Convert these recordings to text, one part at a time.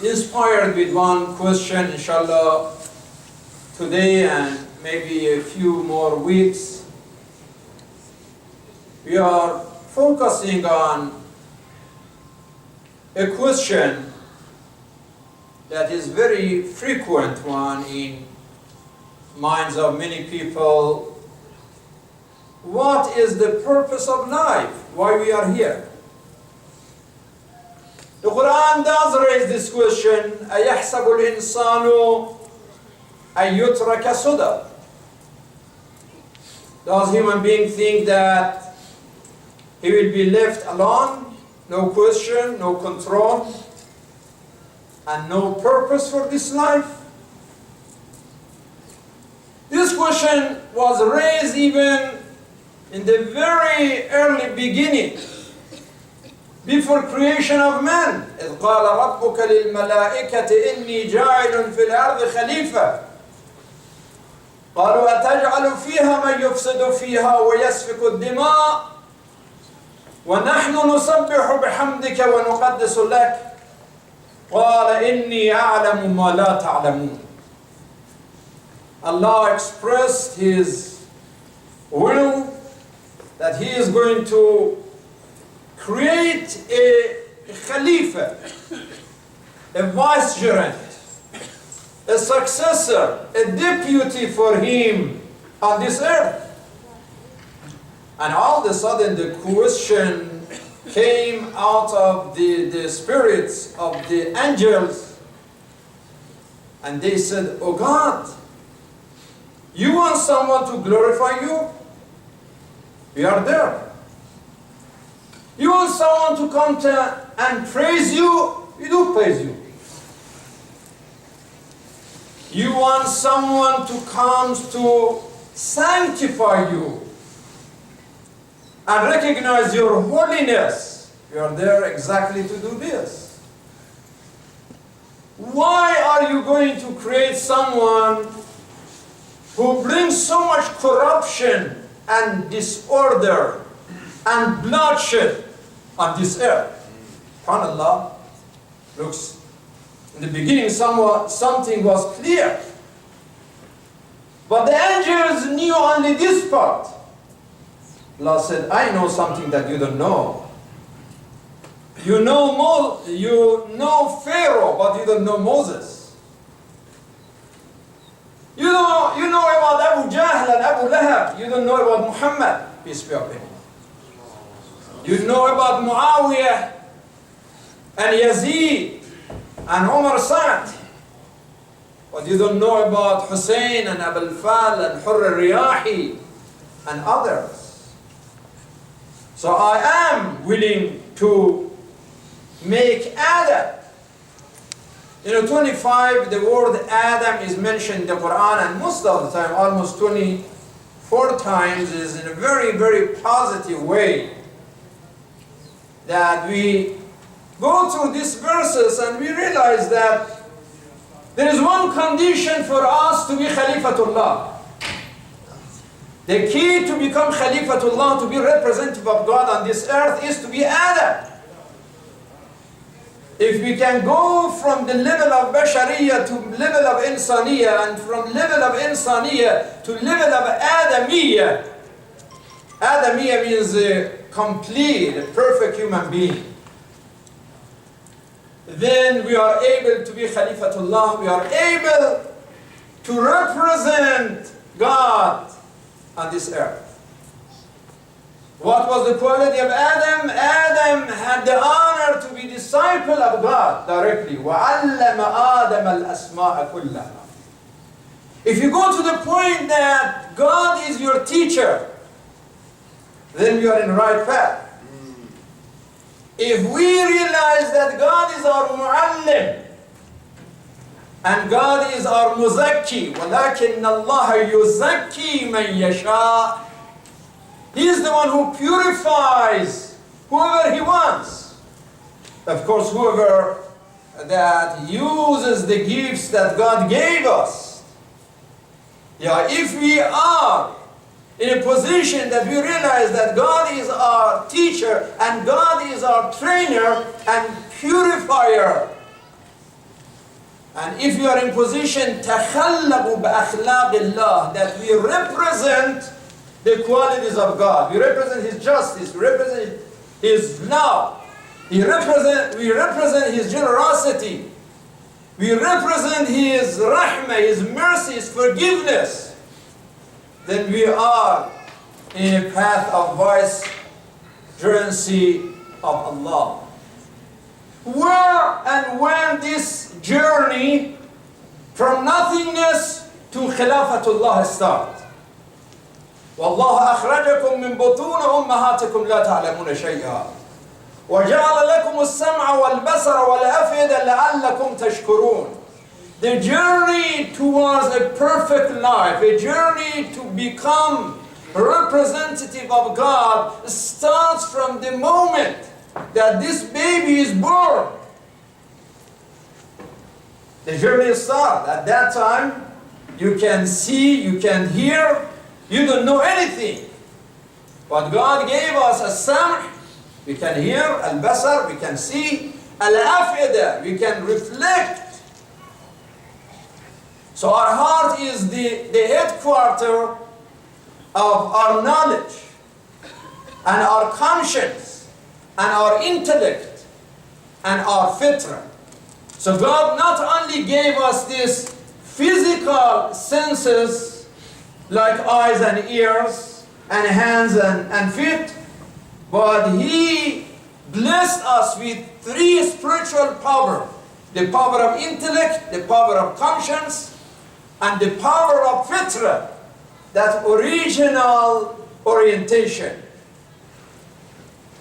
inspired with one question, inshallah, today and maybe a few more weeks. We are focusing on a question that is very frequent one in minds of many people. What is the purpose of life? Why we are here? The Quran does raise this question, أَيَحْسَبُ الْإِنسَانُ أَن يُتْرَكَ سُدًى? Does human being think that he will be left alone, no question, no control, and no purpose for this life? This question was raised even in the very early beginning, before creation of man. إِذْ قَالَ رَبُّكَ لِلْمَلَائِكَةِ إِنِّي جَاعِلٌ فِي الْأَرْضِ خَلِيفَةً قَالُوا أَتَجْعَلُ فِيهَا مَنْ يُفْسِدُ فِيهَا وَيَسْفِكُ الدِّمَاءَ وَنَحْنُ نُسَبِّحُ بِحَمْدِكَ وَنُقَدِّسُ لَكَ قَالَ إِنِّي أَعْلَمُ مَا لَا تَعْلَمُونَ. Allah expressed His will that He is going to create a Khalifa, a vicegerent, a successor, a deputy for Him on this earth. And all of a sudden the question came out of the spirits of the angels, and they said, "Oh God, you want someone to glorify you? We are there. You want someone to come and praise you? We do praise you. You want someone to come to sanctify you and recognize your holiness? We are there exactly to do this. Why are you going to create someone who brings so much corruption and disorder and bloodshed on this earth?" SubhanAllah, looks, in the beginning something was clear, but the angels knew only this part. Allah said, "I know something that you don't know. You know Pharaoh, but you don't know Moses. You know about Abu Jahl and Abu Lahab. You don't know about Muhammad, peace be upon him. You know about Muawiyah and Yazid and Umar Sa'd, but you don't know about Hussein and Abu al-Fal and Hurr al-Riyahi and others. So I am willing to make Adam." 25, the word Adam is mentioned in the Quran, and most of the time, almost 24 times, is in a very, very positive way. That we go through these verses and we realize that there is one condition for us to be Khalifatullah. The key to become Khalifatullah, to be representative of God on this earth, is to be Adam. If we can go from the level of Bashariyah to level of Insaniyah, and from level of Insaniyah to level of Adamiyah. Adamiyah means a complete, a perfect human being. Then we are able to be Khalifatullah, we are able to represent God on this earth. What was the quality of Adam? Adam had the honor to be disciple of God directly. وَعَلَّمَ آدَمَ الْأَسْمَاءَ كُلَّهَا. If you go to the point that God is your teacher, then you are in the right path. If we realize that God is our mu'allim and God is our muzakki, وَلَكِنَّ اللَّهَ يُزَكِّي مَنْ يَشَاءُ, He is the one who purifies whoever He wants. Of course, whoever that uses the gifts that God gave us. Yeah, if we are in a position that we realize that God is our teacher and God is our trainer and purifier, And if you are in position تخلقوا بأخلاق الله, that we represent the qualities of God, we represent His justice, we represent His love, we represent His generosity, we represent His rahmah, His mercy, His forgiveness, then we are in a path of vicegerency of Allah. Where and when this journey from nothingness to Khilafatullah starts? وَاللَّهُ أَخْرَجَكُم مِّن بُطُونِ أُمَّهَاتِكُمْ لَا تَعْلَمُونَ شَيْئًا وَجَعَلَ لَكُمُ السَّمْعَ وَالْبَصَرَ وَالْأَفْئِدَةَ لَعَلَّكُمْ تَشْكُرُونَ. The journey towards a perfect life, a journey to become a representative of God, starts from the moment that this baby is born. The journey starts. At that time, you can see, you can hear, you don't know anything. But God gave us a sam', we can hear, al-basar, we can see, al-afida, we can reflect. So our heart is the headquarter of our knowledge and our conscience and our intellect and our fitrah. So God not only gave us these physical senses like eyes and ears and hands and feet, but He blessed us with three spiritual power: the power of intellect, the power of conscience, and the power of fitrah, that original orientation.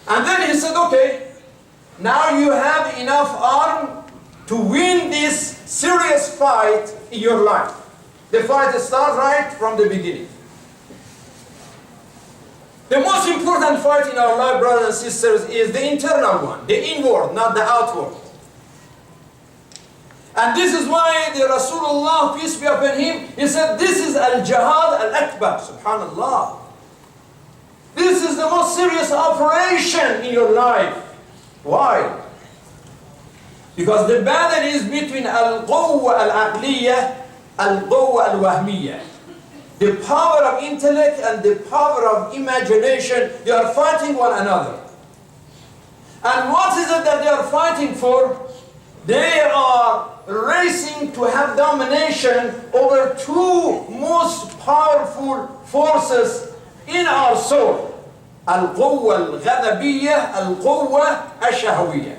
And then He said, okay, now you have enough arm to win this serious fight in your life. The fight starts right from the beginning. The most important fight in our life, brothers and sisters, is the internal one, the inward, not the outward. And this is why the Rasulullah, peace be upon him, he said, this is al-jihad al-akbar, subhanallah. This is the most serious operation in your life. Why? Because the battle is between al-quwwa al-aqliyah, al-quwwa al-wahmiyah. The power of intellect and the power of imagination, they are fighting one another. And what is it that they are fighting for? They are racing to have domination over two most powerful forces in our soul. Al-quwwa al-ghadabiyyah, al-quwwa al-shahawiyah.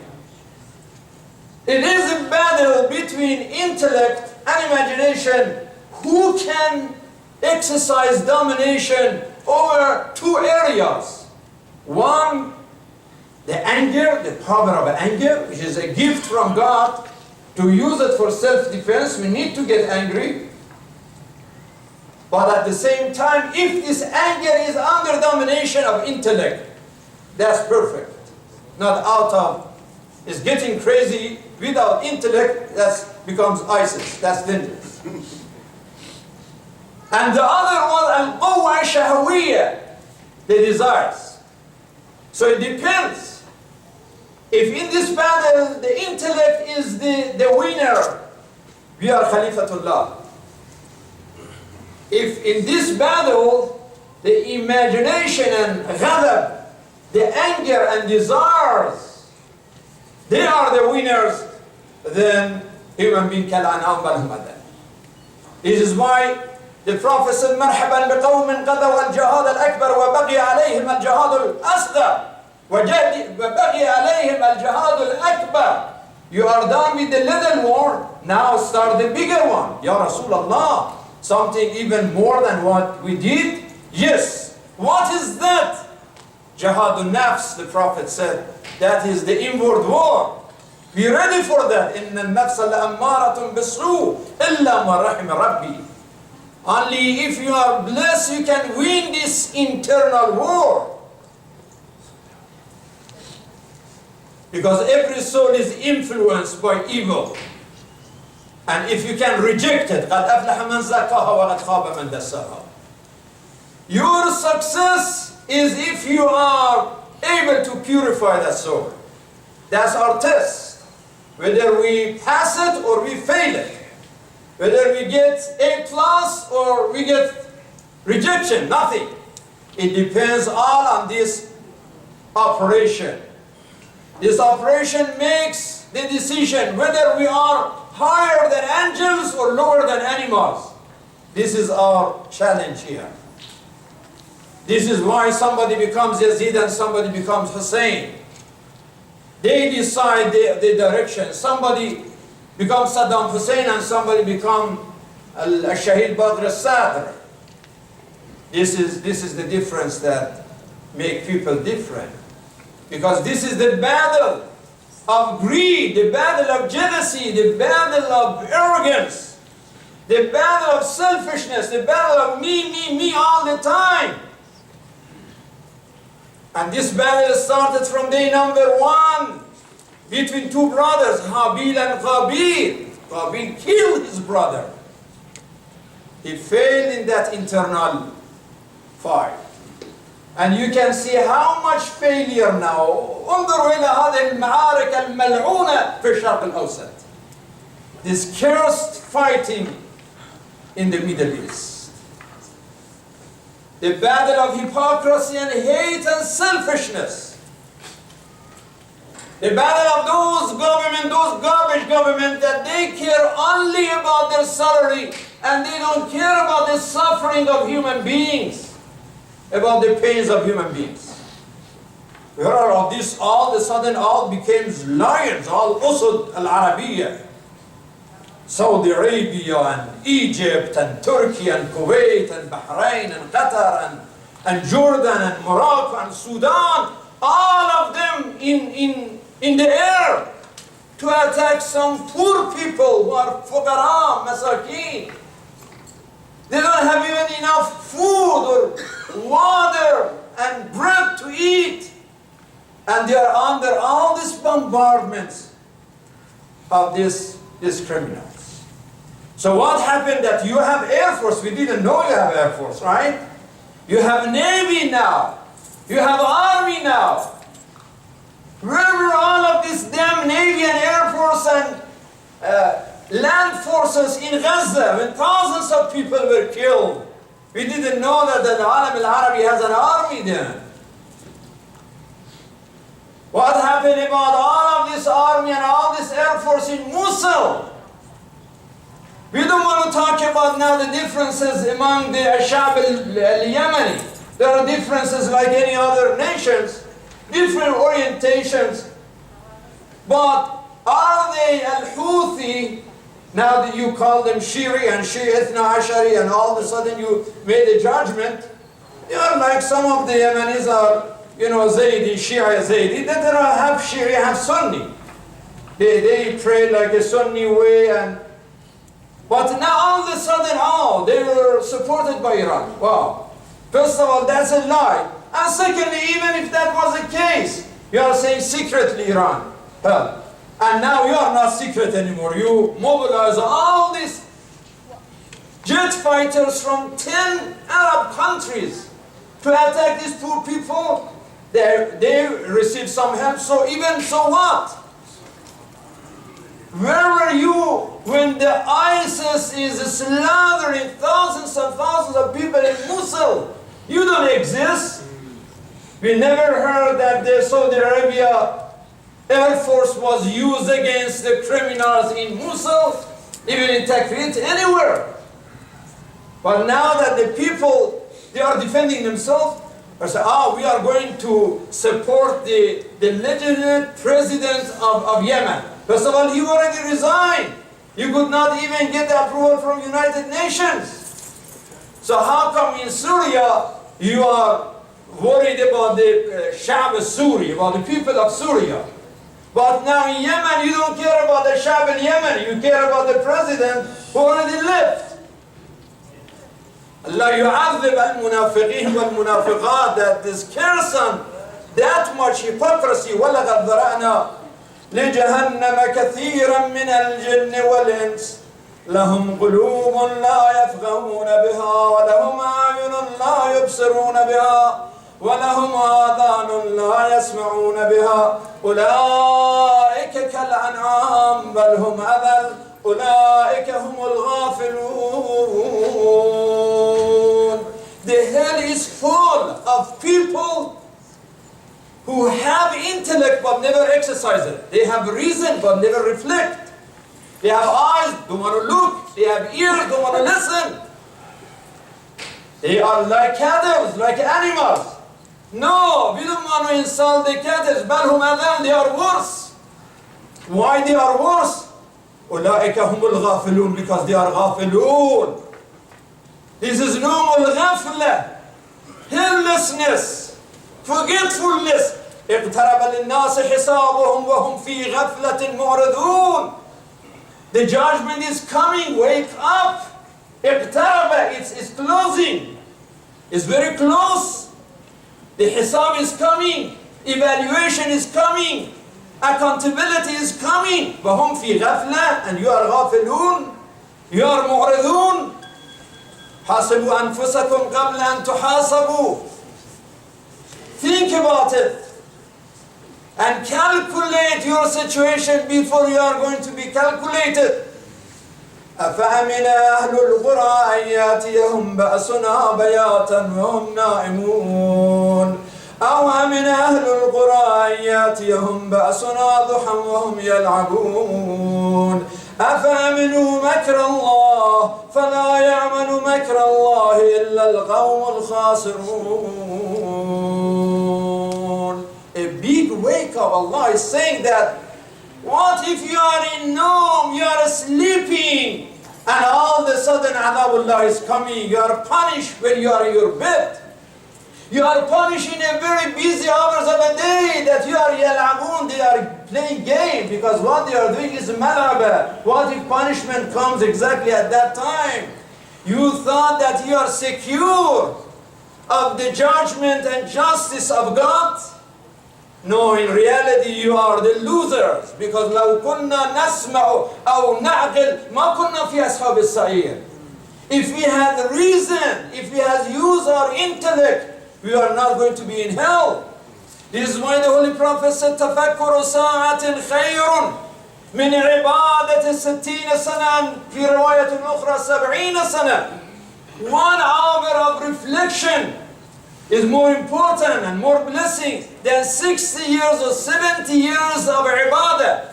It is a battle between intellect and imagination. Who can exercise domination over two areas? One, the anger, the power of anger, which is a gift from God. To use it for self-defense, we need to get angry. But at the same time, if this anger is under domination of intellect, that's perfect. Not out of, it's getting crazy without intellect, that becomes ISIS, that's dangerous. And the other one, al-quwwa al-shahawiyah, the desires. So it depends. If in this battle the intellect is the winner, we are Khalifatullah. If in this battle the imagination and ghadab, the anger and desires, they are the winners, then human being kal-an'am bal hum adall. This is why the Prophet said, مرحبا بقوم قضوا الجهاد الأكبر وبقي عليهم الجهاد الأصغر وبقي عليهم الجهاد الأكبر. You are done with the little war, now start the bigger one. Ya Rasulullah, something even more than what we did? Yes. What is that? Jihadun nafs, the Prophet said, that is the inward war. Be ready for that. إِنَّ النَّفْسَ لَأَمَّارَةٌ بِالسُّوءِ إِلَّا مَا رَحِمَ رَبِّي. Only if you are blessed, you can win this internal war. Because every soul is influenced by evil. And if you can reject it, قَدْ أَفْلَحَ مَنْ زَكَّاهَا وَقَدْ خَابَ مَنْ دَسَّاهَا. Your success is if you are able to purify that soul. That's our test. whether we pass it or we fail it, whether we get A plus or we get rejection, nothing. It depends all on this operation. This operation makes the decision whether we are higher than angels or lower than animals. This is our challenge here. This is why somebody becomes Yazid and somebody becomes Hussein. They decide the direction. Somebody becomes Saddam Hussein and somebody becomes Al-Shahid Badr al-Sadr. This is the difference that makes people different. Because this is the battle of greed, the battle of jealousy, the battle of arrogance, the battle of selfishness, the battle of me all the time. And this battle started from day number 1 between two brothers, Habil and Qabil. Qabil killed his brother. He failed in that internal fight. And you can see how much failure now. انظروا إلى هذه المعارك الملعونة في الشرق الأوسط. This cursed fighting in the Middle East. The battle of hypocrisy and hate and selfishness. The battle of those government, those garbage government that they care only about their salary and they don't care about the suffering of human beings, about the pains of human beings. Where are this all of a sudden all became lions, all Usud al-Arabiya. Saudi Arabia and Egypt and Turkey and Kuwait and Bahrain and Qatar and Jordan and Morocco and Sudan, all of them in the air to attack some poor people who are fuqara, masakin. They don't have even enough food or water and bread to eat. And they are under all these bombardments of these criminals. So what happened that you have Air Force? We didn't know you have Air Force, right? You have Navy now. You have Army now. Where were all of this damn Navy and Air Force and land forces in Gaza when thousands of people were killed? We didn't know that the Alam al-Arabi has an army there. What happened about all of this army and all this Air Force in Mosul? We don't want to talk about now the differences among the Ashab al-Yemeni. There are differences like any other nations, different orientations. But are they al-Houthi? Now that you call them Shi'i and Shi'ite Ashari and all of a sudden you made a judgment. They are like some of the Yemenis are, Zaydi, Shi'a Zaydi. They don't have Shi'i, have Sunni. They pray like a Sunni way but now all of a sudden, they were supported by Iran. Wow. First of all, that's a lie. And secondly, even if that was the case, you are saying secretly Iran. And now you are not secret anymore. You mobilize all these jet fighters from 10 Arab countries to attack these poor people. They receive some help, so what? Where were you when the ISIS is slaughtering thousands and thousands of people in Mosul? You don't exist. We never heard that the Saudi Arabia Air Force was used against the criminals in Mosul, even in Tikrit, anywhere. But now that the people, they are defending themselves, they say, we are going to support the legitimate president of Yemen. First of all, you already resigned. You could not even get the approval from United Nations. So how come in Syria you are worried about the Sha'b al-Suri, about the people of Syria? But now in Yemen you don't care about the Sha'b al-Yemen, you care about the president who already left. Allah yu'adhib al-munafiqeen wal-munafiqat, that this person, that much hypocrisy, وَلَقَدْ ذَرَأْنَا لجهنم كثيرا من الجن والإنس لهم قلوب لا يفقهون بها ولهم أعين لا يبصرون بها ولهم آذان لا يسمعون بها أولئك كالأنعام الأنعام بل هم أضل أولئك هم الغافلون. The hell is full of people who have intellect but never exercise it. They have reason but never reflect. They have eyes, don't want to look. They have ears, don't want to listen. They are like cattle, like animals. No, we don't want to insult the cattle. They are worse. Why they are worse? أولئك هم الغافلون, because they are غافلون. This is normal ghafla, heedlessness, forgetfulness. اقترب للناس حسابهم وهم في غفلة معرضون. The judgment is coming, wake up. اقترب, it's closing. It's very close. The hisab is coming, evaluation is coming, accountability is coming. وهم في غفلة, and you are غافلون, you are معرضون. حاسبوا أنفسكم قبل أن تحاسبوا. Think about it and calculate your situation before you are going to be calculated. أفأمن أهل القرى أن يأتيهم بأسنا بياتا وهم نائمون أو أمن أهل القرى أن يأتيهم بأسنا ضحى وهم يلعبون أفأمنوا مكر الله فلا يأمن مكر الله إلا القوم الخاسرون. A big wake up. Allah is saying that what if you are in Naum, you are sleeping, and all of a sudden Adabullah is coming, you are punished when you are in your bed. You are punished in a very busy hours of a day that you are yal'abun, they are playing game, because what they are doing is mal'aba. What if punishment comes exactly at that time? You thought that you are secure of the judgment and justice of God? No, in reality you are the losers, because لو كنا نسمع أو نعقل ما كنا في أصحاب السعير. If we had reason, if we had used our intellect, we are not going to be in hell. This is why the Holy Prophet said تفكر ساعة خير من عبادة 60 سنة في رواية أخرى 70 سنة. 1 hour of reflection is more important and more blessing than 60 years or 70 years of ibadah.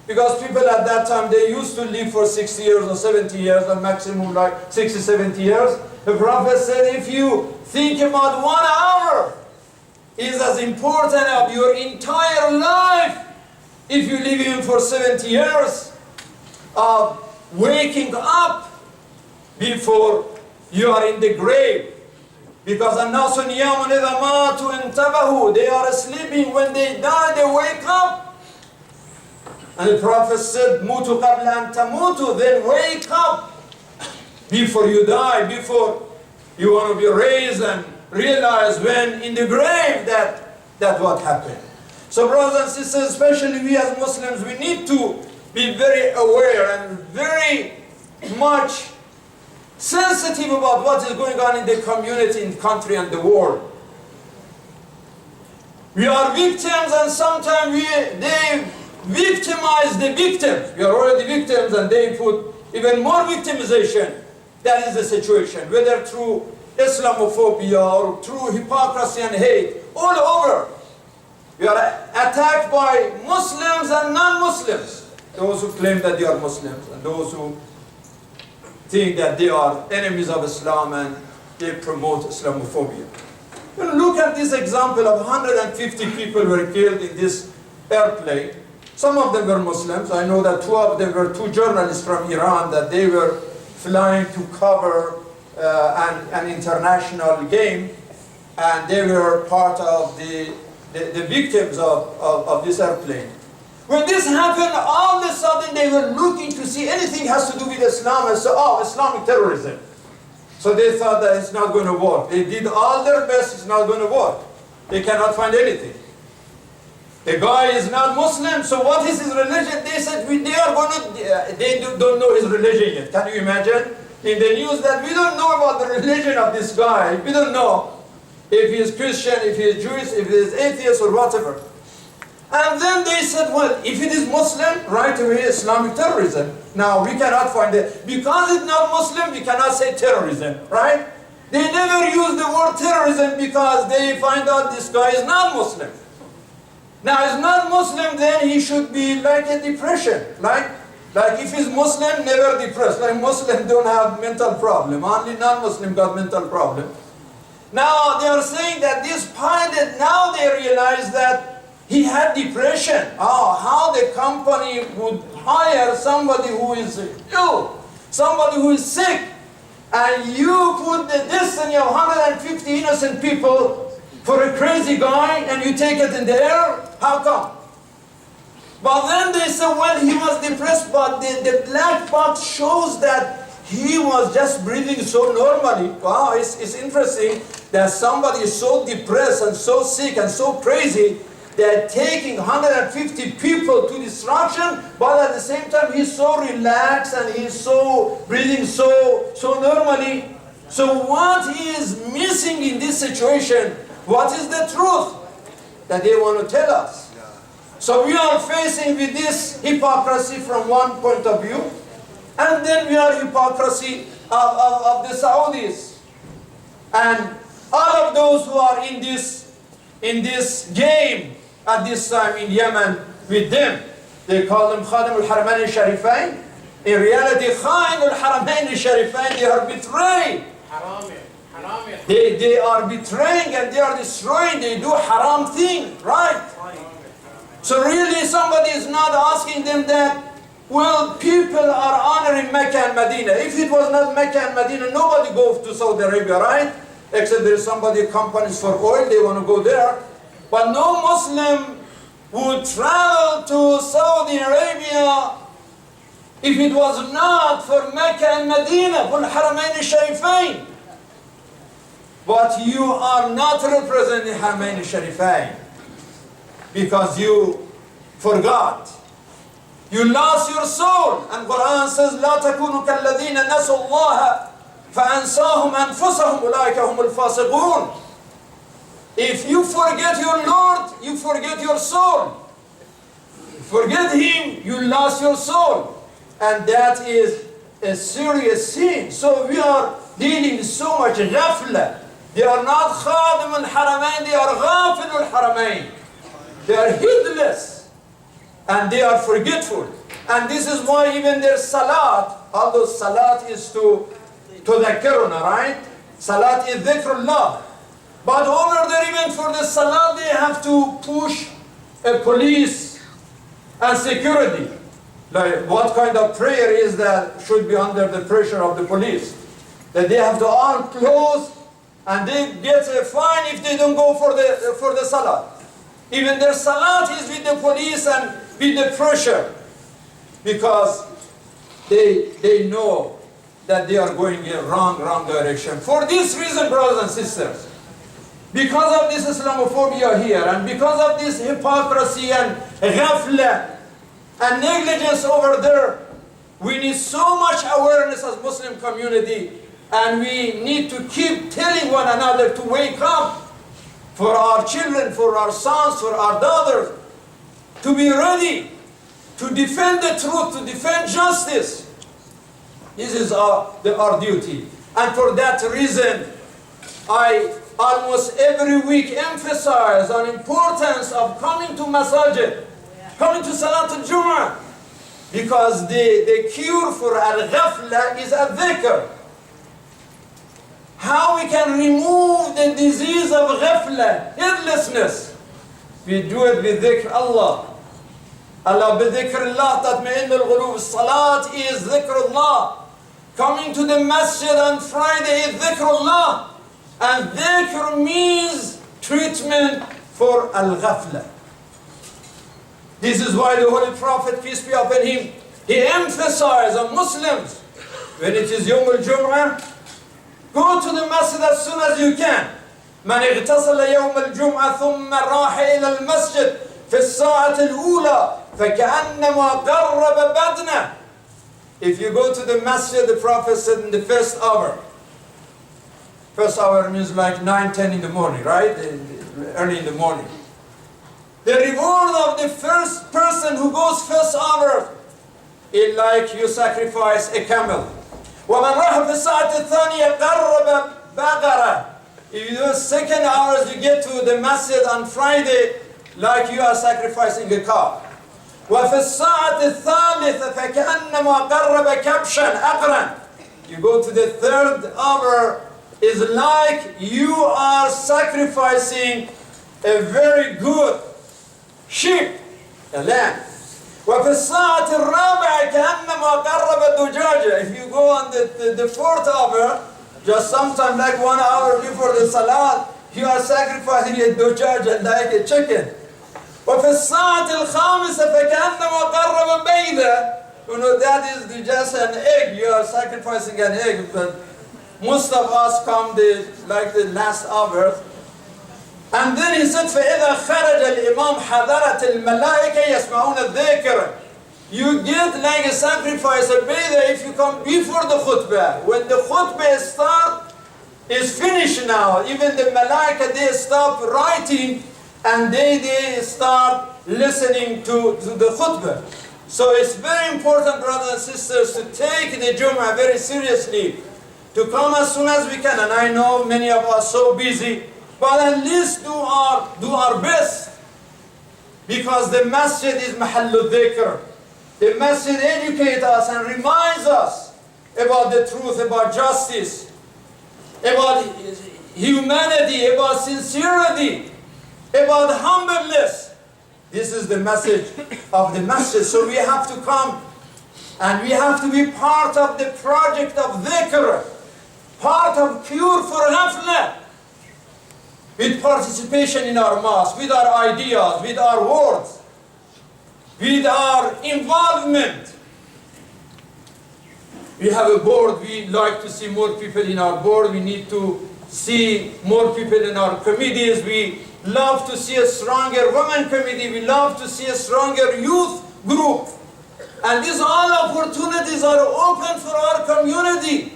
Because people at that time, they used to live for 60 years or 70 years, or maximum like 60, 70 years. The Prophet said, if you think about 1 hour, is as important of your entire life. If you live in for 70 years of waking up before you are in the grave. Because الناس نيام إذا ماتوا انتبهوا. They are sleeping, when they die they wake up. And the Prophet said, موتوا قبل أن تموتوا, then wake up before you die, before you want to be raised and realize when in the grave that what happened. So brothers and sisters, especially we as Muslims, we need to be very aware and very much sensitive about what is going on in the community, in the country and the world. We are victims, and sometimes they victimize the victims. We are already victims and they put even more victimization. That is the situation, whether through Islamophobia or through hypocrisy and hate, all over. We are attacked by Muslims and non-Muslims. Those who claim that they are Muslims and those who think that they are enemies of Islam and they promote Islamophobia. Look at this example of 150 people were killed in this airplane. Some of them were Muslims. I know that 2 of them were 2 journalists from Iran, that they were flying to cover an international game, and they were part of the victims of this airplane. When this happened, all of a sudden they were looking to see anything has to do with Islam, and so, oh, Islamic terrorism. So they thought that it's not going to work. They did all their best, it's not going to work. They cannot find anything. The guy is not Muslim, so what is his religion? They said they don't know his religion yet. Can you imagine? In the news that we don't know about the religion of this guy. We don't know if he is Christian, if he is Jewish, if he is atheist or whatever. And then they said, well, if it is Muslim, right away Islamic terrorism. Now we cannot find it. Because it's not Muslim, we cannot say terrorism, right? They never use the word terrorism because they find out this guy is not Muslim. Now he's not Muslim, then he should be like a depression, right? Like if he's Muslim, never depressed. Like Muslim don't have mental problem. Only non-Muslim got mental problem. Now they are saying that this pilot, now they realize that he had depression. Oh, how the company would hire somebody who is ill, somebody who is sick, and you put the destiny of 150 innocent people for a crazy guy and you take it in the air? How come? But then they said, well, he was depressed, but the black box shows that he was just breathing so normally. Wow, it's interesting that somebody is so depressed and so sick and so crazy that taking 150 people to destruction, but at the same time he's so relaxed and he's so breathing so normally. So what is missing in this situation? What is the truth that they want to tell us? So we are facing with this hypocrisy from one point of view, and then we are hypocrisy of the Saudis. And all of those who are in this game at this time in Yemen with them, they call them Khadim al-Haramain al-Sharifain. In reality, Khadim al-Haramain al-Sharifain, they are betrayed. They are betraying and they are destroying, they do haram thing, right? So really somebody is not asking them that, well, people are honoring Mecca and Medina. If it was not Mecca and Medina, nobody goes to Saudi Arabia, right? Except there is somebody, companies for oil, they want to go there. But no Muslim would travel to Saudi Arabia if it was not for Mecca and Medina, for Haramain al-Sharifain. But you are not representing Haramain al-Sharifain because you forgot. You lost your soul. And Quran says, لا تكونوا كالذين نسوا الله فأنساهم أنفسهم أولئك هم الفاسقون. If you forget your Lord, you forget your soul. Forget Him, you lost your soul. And that is a serious sin. So we are dealing with so much ghafla. They are not Khadim al-Haramain, they are Ghafil al-Haramain. They are heedless. And they are forgetful. And this is why even their salat, although salat is to dhakkiruna, right? Salat is dhikrullah. But over there, even for the salat, they have to push a police and security. Like what kind of prayer is that should be under the pressure of the police? That they have to all close and they get a fine if they don't go for the salat. Even their salat is with the police and with the pressure, because they know that they are going in a wrong direction. For this reason, brothers and sisters, because of this Islamophobia here, and because of this hypocrisy and ghafla and negligence over there, we need so much awareness as Muslim community, and we need to keep telling one another to wake up for our children, for our sons, for our daughters, to be ready to defend the truth, to defend justice. This is our duty. And for that reason, I almost every week emphasize on importance of coming to masajid, coming to Salat al-Jum'ah, because the cure for al-ghafla is al-dhikr. How we can remove the disease of ghafla, heedlessness? We do it with dhikr Allah. Allah bidhikr Allah tatma'in al-ghulub. Salat is dhikr Allah. Coming to the masjid on Friday is dhikr Allah. And dhikr means treatment for al-ghafla. This is why the Holy Prophet, peace be upon him, he emphasized on Muslims, when it is Yawm al-Jum'ah, go to the masjid as soon as you can. من اغتسل يوم الجمعة ثم راح إلى المسجد في الساعة الأولى فكأنما قرب بدنه. If you go to the masjid, the Prophet said in the first hour. First hour means like 9, 10 in the morning, right? Early in the morning. The reward of the first person who goes first hour, it's like you sacrifice a camel. وَمَنْ رَحَ فِي السَّاعَةِ الثَّانِيَةِ قَرَّبَ بَقَرَةً. If you do second hours, you get to the masjid on Friday, like you are sacrificing a cow. وَفِي السَّاعَةِ الثَّالِثَةِ فَكَأَنَّمَا قَرَّبَ كَبْشًا أَقْرًا. You go to the third hour, is like you are sacrificing a very good sheep, a lamb. وفي الساعة الرابعة كأنما قرب الدجاجة. If you go on the fourth hour, just sometime like 1 hour before the salat, you are sacrificing a dujaja like a chicken. وفي الساعة الخامسة فكأنما قرب بيضة. You know, that is just an egg. You are sacrificing an egg, but most of us come like the last hour. And then he said, فَإِذَا خَرَجَ الْإِمَامِ حَضَرَتِ الْمَلَائِكَ يَسْمَعُونَ الذِّكْرَ. You get like a sacrifice, a baydah, if you come before the khutbah. When the khutbah is finished now, even the malaika, they stop writing and they start listening to the khutbah. So it's very important, brothers and sisters, to take the Jummah very seriously, to come as soon as we can. And I know many of us are so busy, but at least do our best, because the masjid is mahallu dhikr. The masjid educates us and reminds us about the truth, about justice, about humanity, about sincerity, about humbleness. This is the message of the masjid. So we have to come and we have to be part of the project of dhikr, part of cure for ghafla, with participation in our mosque, with our ideas, with our words, with our involvement. We have a board. We like to see more people in our board. We need to see more people in our committees. We love to see a stronger women committee. We love to see a stronger youth group. And these all opportunities are open for our community.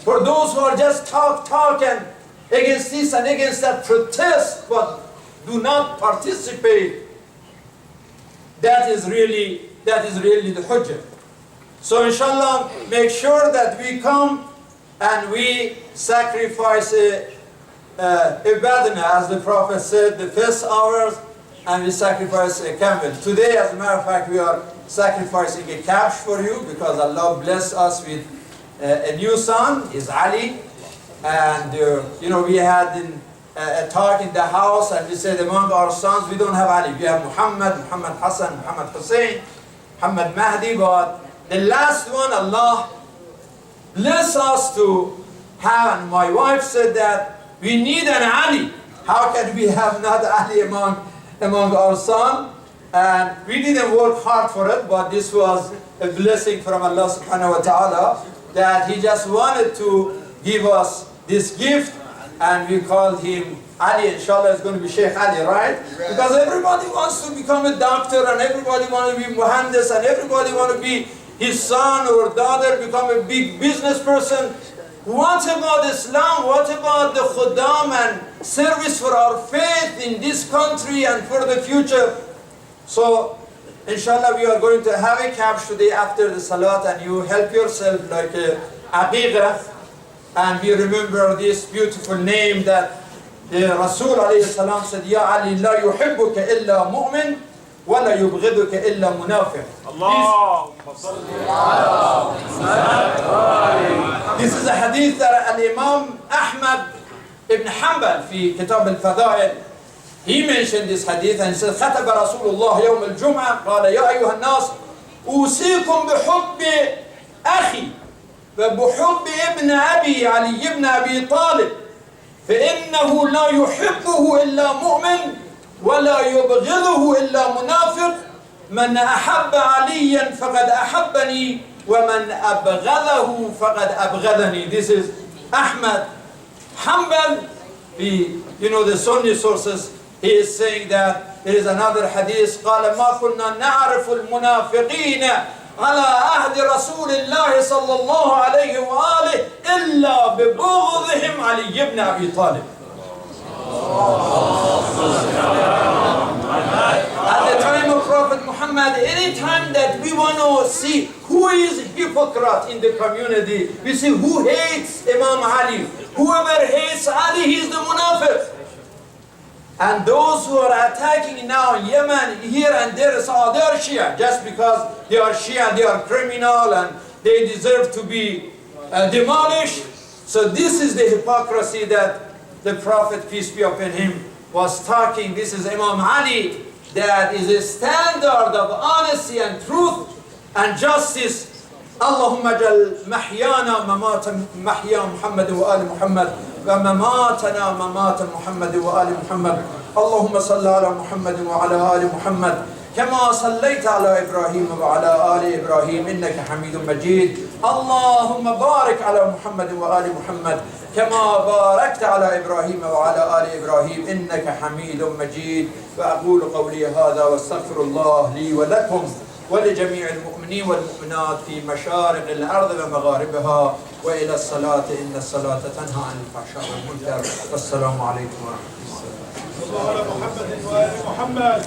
For those who are just talking against this and against that, protest, but do not participate. That is really the hujjah. So inshallah, make sure that we come and we sacrifice a badana, as the Prophet said, the first hours, and we sacrifice a camel. Today, as a matter of fact, we are sacrificing a calf for you, because Allah blessed us with a new son, is Ali. And you know, we had a talk in the house, and we said among our sons, we don't have Ali. We have Muhammad, Muhammad Hassan, Muhammad Hussein, Muhammad Mahdi, but the last one, Allah bless us to have, and my wife said that we need an Ali. How can we have not Ali among our sons? And we didn't work hard for it, but this was a blessing from Allah subhanahu wa ta'ala, that He just wanted to give us this gift, and we called him Ali. Inshallah, it's going to be Sheikh Ali, right? Because everybody wants to become a doctor, and everybody wants to be muhandis, and everybody wants to be his son or daughter, become a big business person. What about Islam? What about the khuddam and service for our faith in this country and for the future? So, inshallah, we are going to have a camp today after the salat, and you help yourself like a aqiqah. And we remember this beautiful name that Rasul alayhi salam said, Ya Ali, la yuhibbuka illa mu'min, wa la yubghiduka illa munafiq. This is a hadith that Imam Ahmad ibn Hanbal في كتاب الفضائل, he mentioned this hadith and said, خطب رسول الله يوم الجمعة قال يا أيها الناس أوصيكم بحب أخي وبحب ابن أبي علي بن أبي طالب فإنه لا يحبه إلا مؤمن ولا يبغضه إلا منافق من أحب عليا فقد أحبني ومن أبغضه فقد أبغضني. This is Ahmad Hanbal. You know the Sunni sources, he is saying that there is another hadith قال ما كنا نعرف المنافقين على عهد رسول الله صلى الله عليه وآله إلا ببغضهم علي بن أبي طالب. At the time of Muhammad, anytime that we want to see who is hypocrite in the community, we see who hates Imam Ali. Whoever hates Ali, he is the munafiq. And those who are attacking now in Yemen, here and there, they are Shia. Just because they are Shia, they are criminal and they deserve to be demolished. So this is the hypocrisy that the Prophet, peace be upon him, was talking. This is Imam Ali, that is a standard of honesty and truth and justice. Allahumma jal mahyana mamata mahya Muhammad wa ali Muhammad wa mamatana mamata Muhammad wa ali Muhammad. Allahumma salli ala Muhammad wa ala ali Muhammad. كما صليت على إبراهيم وعلى آل إبراهيم إنك حميد مجيد. اللهم بارك على محمد وآل محمد كما باركت على إبراهيم وعلى آل إبراهيم إنك حميد مجيد. وأقول قولي هذا واستغفر الله لي ولكم ولجميع المؤمنين والمؤمنات في مشارق الأرض ومغاربها وإلى الصلاة إن الصلاة تنهى عن الفحشاء والمنكر. والسلام عليكم ورحمة الله. محمد وآل محمد.